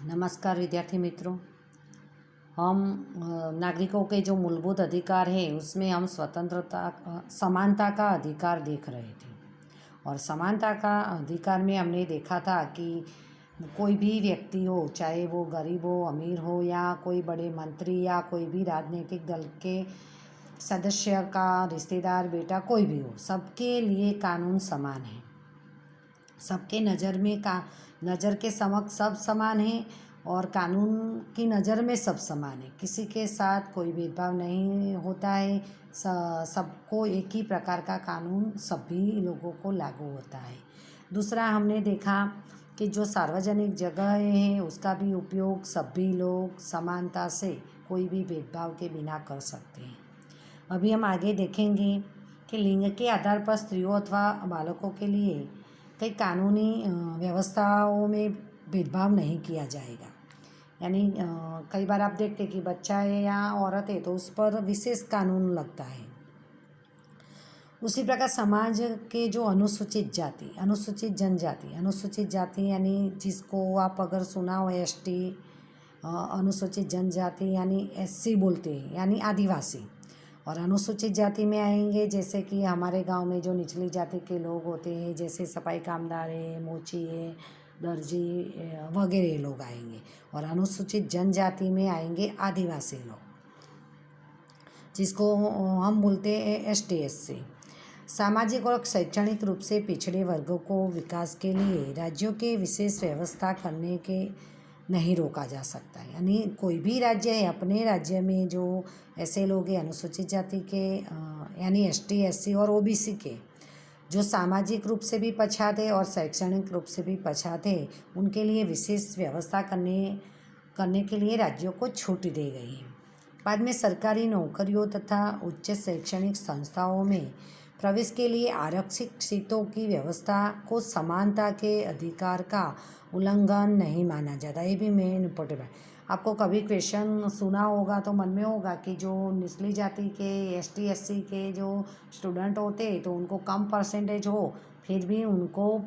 नमस्कार विद्यार्थी मित्रों। हम नागरिकों के जो मूलभूत अधिकार है उसमें हम समानता का अधिकार देख रहे थे। और समानता का अधिकार में हमने देखा था कि कोई भी व्यक्ति हो, चाहे वो गरीब हो, अमीर हो, या कोई बड़े मंत्री या कोई भी राजनीतिक दल के सदस्य का रिश्तेदार बेटा, कोई भी हो, सबके लिए कानून समान है। सबके नज़र के समक्ष सब समान है और कानून की नज़र में सब समान है। किसी के साथ कोई भेदभाव नहीं होता है। सबको एक ही प्रकार का कानून सभी लोगों को लागू होता है। दूसरा, हमने देखा कि जो सार्वजनिक जगह हैं उसका भी उपयोग सभी लोग समानता से, कोई भी भेदभाव के बिना कर सकते हैं। अभी हम आगे देखेंगे कि लिंग के आधार पर स्त्रियों अथवा बालकों के लिए कई कानूनी व्यवस्थाओं में भेदभाव नहीं किया जाएगा। यानी कई बार आप देखते हैं कि बच्चा है या औरत है तो उस पर विशेष कानून लगता है। उसी प्रकार समाज के जो अनुसूचित जाति यानी जिसको आप अगर सुना हो एसटी, अनुसूचित जनजाति यानी एससी बोलते हैं, यानी आदिवासी। और अनुसूचित जाति में आएंगे जैसे कि हमारे गांव में जो निचली जाति के लोग होते हैं, जैसे सफाई कामदार है, मोची है, दर्जी वगैरह लोग आएंगे। और अनुसूचित जनजाति में आएंगे आदिवासी लोग, जिसको हम बोलते हैं एसटी एससी। सामाजिक और शैक्षणिक रूप से पिछड़े वर्गों को विकास के लिए राज्यों के विशेष व्यवस्था करने के नहीं रोका जा सकता। यानी कोई भी राज्य है, अपने राज्य में जो ऐसे लोग हैं अनुसूचित जाति के यानी एसटी एससी और ओबीसी के, जो सामाजिक रूप से भी पछात है और शैक्षणिक रूप से भी पछात है, उनके लिए विशेष व्यवस्था करने के लिए राज्यों को छूट दी गई है। बाद में सरकारी नौकरियों तथा उच्च शैक्षणिक संस्थाओं में प्रवेश के लिए आरक्षित सीटों की व्यवस्था को समानता के अधिकार का उल्लंघन नहीं माना जाता। ये भी मेन इम्पोर्टेंट है। आपको कभी क्वेश्चन सुना होगा तो मन में होगा कि जो निचली जाति के एसटी एससी के जो स्टूडेंट होते हैं तो उनको कम परसेंटेज हो, फिर भी उनको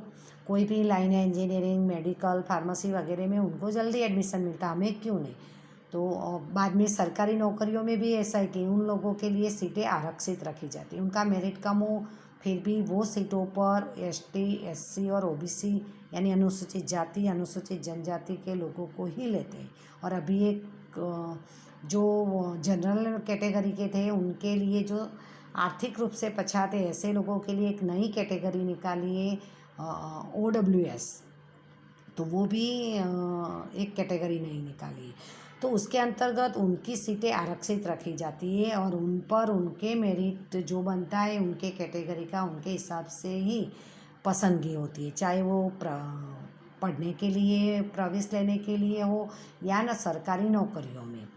कोई भी लाइन है, इंजीनियरिंग, मेडिकल, फार्मेसी वगैरह में उनको जल्दी एडमिशन मिलता, हमें क्यों नहीं। तो बाद में सरकारी नौकरियों में भी ऐसा है कि उन लोगों के लिए सीटें आरक्षित रखी जाती हैं। उनका मेरिट कम हो फिर भी वो सीटों पर एसटी एससी और ओबीसी यानी अनुसूचित जाति, अनुसूचित जनजाति के लोगों को ही लेते हैं। और अभी एक जो जनरल कैटेगरी के थे उनके लिए, जो आर्थिक रूप से पछात है, ऐसे लोगों के लिए एक नई कैटेगरी निकाली है OWS। तो वो भी एक कैटेगरी नहीं निकाली है। तो उसके अंतर्गत उनकी सीटें आरक्षित रखी जाती है और उन पर उनके मेरिट जो बनता है उनके कैटेगरी का, उनके हिसाब से ही पसंदगी होती है, चाहे वो पढ़ने के लिए, प्रवेश लेने के लिए हो या न सरकारी नौकरियों में।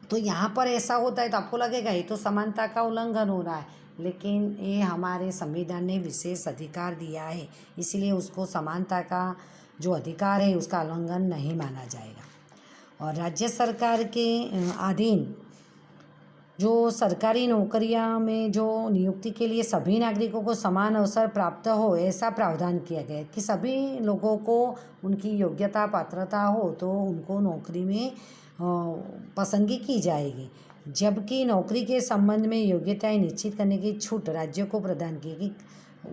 तो यहाँ पर ऐसा होता है तो आपको लगेगा ये तो समानता का उल्लंघन हो रहा है, लेकिन ये हमारे संविधान ने विशेष अधिकार दिया है, इसलिए उसको समानता का जो अधिकार है उसका उल्लंघन नहीं माना जाएगा। और राज्य सरकार के अधीन जो सरकारी नौकरियां में जो नियुक्ति के लिए सभी नागरिकों को समान अवसर प्राप्त हो, ऐसा प्रावधान किया गया है कि सभी लोगों को उनकी योग्यता पात्रता हो तो उनको नौकरी में पसंदगी की जाएगी। जबकि नौकरी के संबंध में योग्यताएं निश्चित करने की छूट राज्यों को प्रदान की कि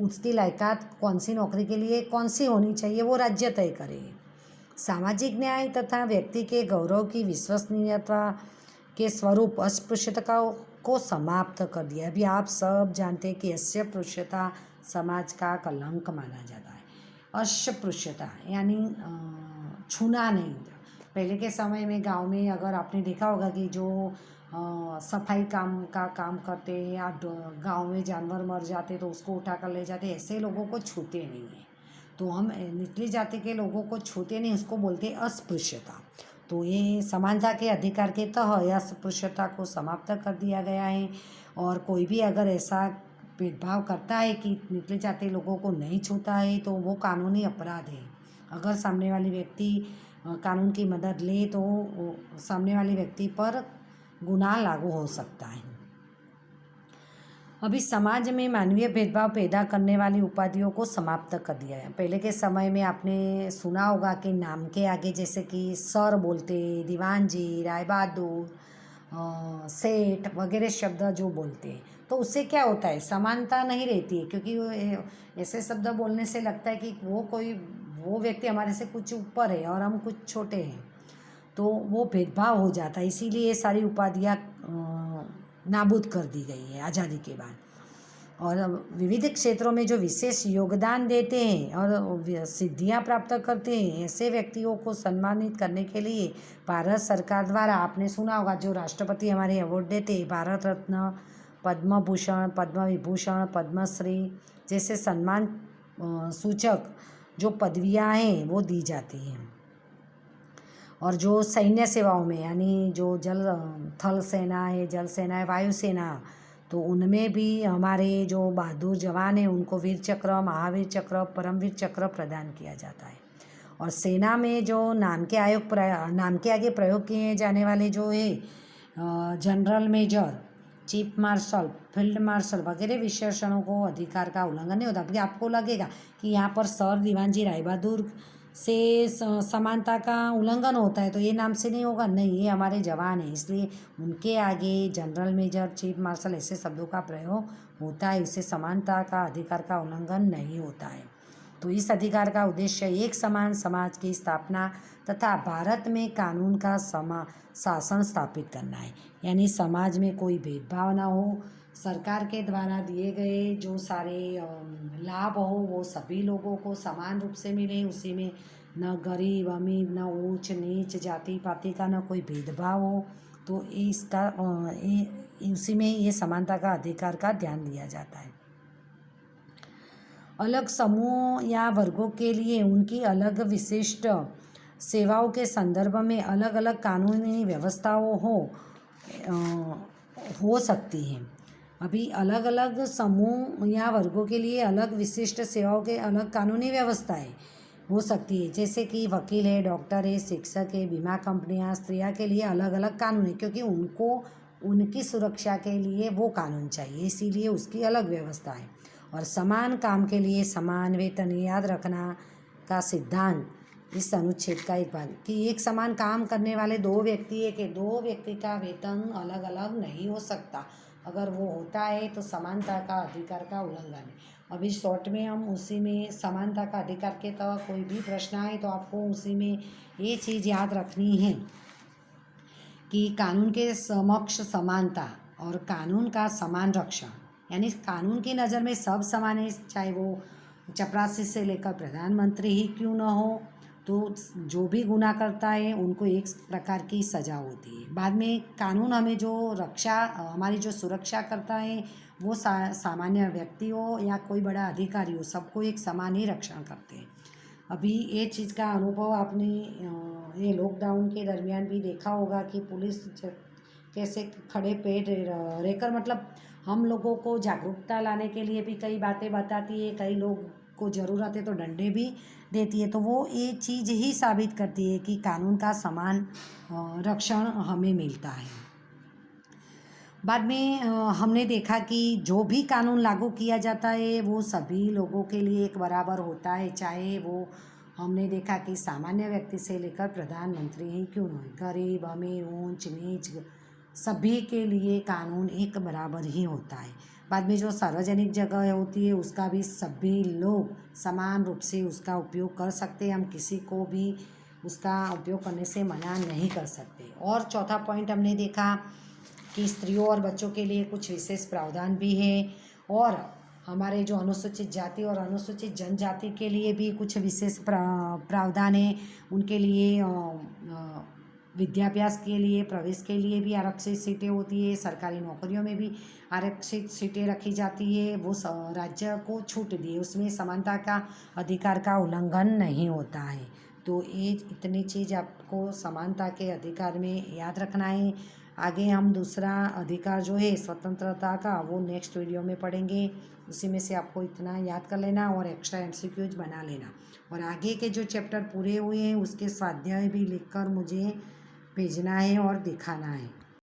उसकी लायकात कौन सी नौकरी के लिए कौन सी होनी चाहिए वो राज्य तय करेंगे। सामाजिक न्याय तथा व्यक्ति के गौरव की विश्वसनीयता के स्वरूप अस्पृश्यता को समाप्त कर दिया। अभी आप सब जानते हैं कि अस्पृश्यता समाज का कलंक माना जाता है। अस्पृश्यता यानी छूना नहीं। पहले के समय में गांव में अगर आपने देखा होगा कि जो सफाई काम करते हैं या गांव में जानवर मर जाते तो उसको उठा कर ले जाते, ऐसे लोगों को छूते नहीं हैं। तो हम निचली जाति के लोगों को छूते नहीं, उसको बोलते हैं अस्पृश्यता। तो ये समानता के अधिकार के तहत अस्पृश्यता को समाप्त कर दिया गया है। और कोई भी अगर ऐसा भेदभाव करता है कि निचली जाति लोगों को नहीं छूता है तो वो कानूनी अपराध है। अगर सामने वाली व्यक्ति कानून की मदद ले तो सामने वाले व्यक्ति पर गुनाह लागू हो सकता है। अभी समाज में मानवीय भेदभाव पैदा करने वाली उपाधियों को समाप्त कर दिया है। पहले के समय में आपने सुना होगा कि नाम के आगे जैसे कि सर बोलते, दीवान जी, राय बहादुर, सेठ वगैरह शब्द जो बोलते हैं, तो उससे क्या होता है, समानता नहीं रहती है, क्योंकि ऐसे शब्द बोलने से लगता है कि वो व्यक्ति हमारे से कुछ ऊपर है और हम कुछ छोटे हैं, तो वो भेदभाव हो जाता है। इसीलिए ये सारी उपाधियाँ नाबूद कर दी गई है आज़ादी के बाद। और विविध क्षेत्रों में जो विशेष योगदान देते हैं और सिद्धियां प्राप्त करते हैं, ऐसे व्यक्तियों को सम्मानित करने के लिए भारत सरकार द्वारा, आपने सुना होगा, जो राष्ट्रपति हमारे अवार्ड देते हैं, भारत रत्न, पद्म भूषण, पद्म विभूषण, पद्मश्री जैसे सम्मान सूचक जो पदवियां हैं वो दी जाती हैं। और जो सैन्य सेवाओं में, यानी जो थल सेना है, जल सेना है, वायु सेना, तो उनमें भी हमारे जो बहादुर जवान हैं उनको वीर चक्र, महावीर चक्र, परमवीर चक्र प्रदान किया जाता है। और सेना में जो नाम के आगे प्रयोग किए जाने वाले जो है general major, chief marshal, field marshal वगैरह विशेषणों को अधिकार का उल्लंघन नहीं होता। क्योंकि आपको लगेगा कि यहाँ पर सर, दीवान जी, राय बहादुर से समानता का उल्लंघन होता है, तो ये नाम से नहीं होगा। नहीं, ये हमारे जवान हैं, इसलिए उनके आगे जनरल मेजर, चीफ मार्शल ऐसे शब्दों का प्रयोग होता है। इससे समानता का अधिकार का उल्लंघन नहीं होता है। तो इस अधिकार का उद्देश्य एक समान समाज की स्थापना तथा भारत में कानून का शासन स्थापित करना है। यानी समाज में कोई भेदभाव ना हो, सरकार के द्वारा दिए गए जो सारे लाभ हो वो सभी लोगों को समान रूप से मिले, उसी में न गरीब अमीर, न ऊंच नीच, जाति पाति का न कोई भेदभाव हो। तो उसी में ये समानता का अधिकार का ध्यान दिया जाता है। अलग समूह या वर्गों के लिए उनकी अलग विशिष्ट सेवाओं के संदर्भ में अलग अलग कानूनी व्यवस्थाओं हो सकती हैं। अभी अलग अलग समूह या वर्गों के लिए अलग विशिष्ट सेवाओं के अलग कानूनी व्यवस्थाएं हो सकती है। जैसे कि वकील है, डॉक्टर है, शिक्षक है, बीमा कंपनियां, स्त्रियां के लिए अलग अलग कानून है, क्योंकि उनको उनकी सुरक्षा के लिए वो कानून चाहिए, इसीलिए उसकी अलग व्यवस्था है। और समान काम के लिए समान वेतन, याद रखना का सिद्धांत इस अनुच्छेद का एक भाग, कि एक समान काम करने वाले दो व्यक्ति है कि दो व्यक्ति का वेतन अलग अलग नहीं हो सकता। अगर वो होता है तो समानता का अधिकार का उल्लंघन है। अभी शॉर्ट में हम उसी में समानता का अधिकार के तहत कोई भी प्रश्न आए तो आपको उसी में ये चीज़ याद रखनी है कि कानून के समक्ष समानता और कानून का समान रक्षण, यानी कानून की नज़र में सब समान है, चाहे वो चपरासी से लेकर प्रधानमंत्री ही क्यों न हो। तो जो भी गुनाह करता है उनको एक प्रकार की सज़ा होती है। बाद में कानून हमें जो हमारी जो सुरक्षा करता है वो सामान्य व्यक्ति हो या कोई बड़ा अधिकारी हो, सबको एक समान ही रक्षण करते हैं। अभी ये चीज़ का अनुभव आपने ये लॉकडाउन के दरमियान भी देखा होगा कि पुलिस कैसे खड़े पेट रहकर, मतलब हम लोगों को जागरूकता लाने के लिए भी कई बातें बताती है, कई लोग को ज़रूरत है तो डंडे भी देती है। तो वो ये चीज़ ही साबित करती है कि कानून का समान रक्षण हमें मिलता है। बाद में हमने देखा कि जो भी कानून लागू किया जाता है वो सभी लोगों के लिए एक बराबर होता है, चाहे वो हमने देखा कि सामान्य व्यक्ति से लेकर प्रधानमंत्री ही क्यों न हो, गरीब अमीर, ऊंच नीच, सभी के लिए कानून एक बराबर ही होता है। बाद में जो सार्वजनिक जगह होती है उसका भी सभी लोग समान रूप से उसका उपयोग कर सकते हैं। हम किसी को भी उसका उपयोग करने से मना नहीं कर सकते। और चौथा पॉइंट हमने देखा कि स्त्रियों और बच्चों के लिए कुछ विशेष प्रावधान भी है, और हमारे जो अनुसूचित जाति और अनुसूचित जनजाति के लिए भी कुछ विशेष प्रावधान है। उनके लिए विद्याभ्यास के लिए, प्रवेश के लिए भी आरक्षित सीटें होती है। सरकारी नौकरियों में भी आरक्षित सीटें रखी जाती है, वो राज्य को छूट दी है, उसमें समानता का अधिकार का उल्लंघन नहीं होता है। तो ये इतनी चीज़ आपको समानता के अधिकार में याद रखना है। आगे हम दूसरा अधिकार जो है स्वतंत्रता का, वो नेक्स्ट वीडियो में पढ़ेंगे। उसी में से आपको इतना याद कर लेना और एक्स्ट्रा MCQs बना लेना। और आगे के जो चैप्टर पूरे हुए हैं उसके स्वाध्याय भी लिखकर मुझे भेजना है और दिखाना है।